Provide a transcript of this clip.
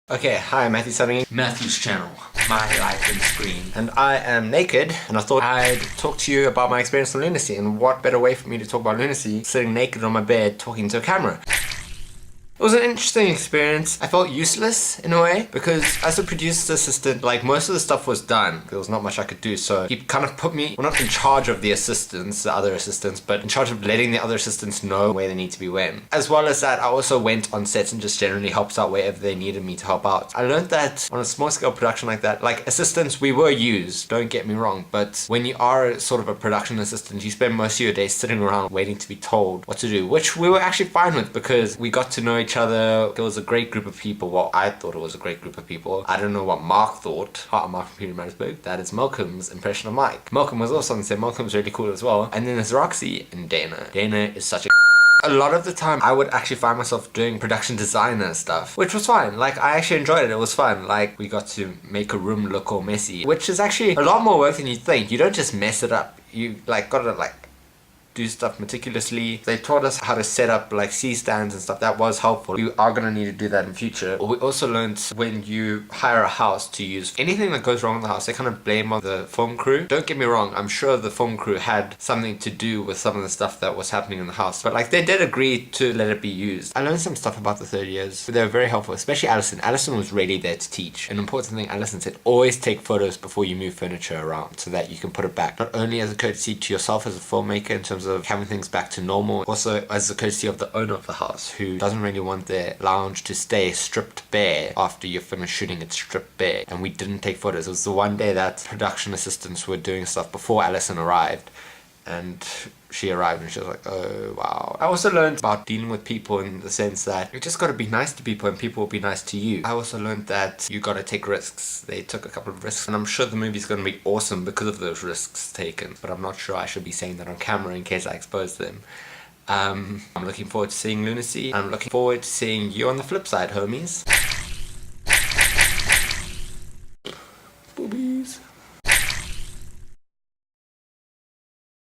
Okay, hi, Matthew Sudding, Matthew's channel. my lighten screen. And I am naked, and I thought I'd talk to you about my experience on lunacy, and what better way for me to talk about lunacy sitting naked on my bed talking to a camera. It was an interesting experience. I felt useless in a way because as a producer's assistant, like most of the stuff was done. There was not much I could do, so he kind of put me, well, not in charge of the assistants, the other assistants, but in charge of letting the other assistants know where they need to be when. As well as that, I also went on set and just generally helped out wherever they needed me to help out. I learned that on a small scale production like that, like assistants, we were used, don't get me wrong, but when you are sort of a production assistant, you spend most of your day sitting around waiting to be told what to do, which we were actually fine with because we got to know each other. It was a great group of people. Well, I thought it was a great group of people. I don't know what Mark thought. Hi, Mark from Peter Marisburg. That is Malcolm's impression of Mike. Malcolm was also on set. Malcolm's really cool as well. And then there's Roxy and Dana. Dana is such a lot of the time I would actually find myself doing production designer stuff, which was fine. Like, I actually enjoyed it. It was fun. Like, we got to make a room look all messy, which is actually a lot more work than you think. You don't just mess it up. You like gotta like do stuff meticulously. They taught us how to set up like C-stands and stuff. That was helpful. We are going to need to do that in future. We also learned when you hire a house to use anything that goes wrong with the house, they kind of blame on the film crew. Don't get me wrong, I'm sure the film crew had something to do with some of the stuff that was happening in the house, but like they did agree to let it be used. I learned some stuff about the third years. They were very helpful, especially Alison. Alison was really there to teach. An important thing Alison said, always take photos before you move furniture around so that you can put it back. Not only as a courtesy to yourself as a filmmaker in terms of having things back to normal, also as a courtesy of the owner of the house who doesn't really want their lounge to stay stripped bare after you're finished shooting it stripped bare. And we didn't take photos. It was the one day that production assistants were doing stuff before Alison arrived, and she arrived and she was like, oh wow. I also learned about dealing with people in the sense that you just gotta be nice to people and people will be nice to you. I also learned that you gotta take risks. They took a couple of risks and I'm sure the movie's gonna be awesome because of those risks taken, but I'm not sure I should be saying that on camera in case I expose them. I'm looking forward to seeing Lunacy. I'm looking forward to seeing you on the flip side, homies. Boobies.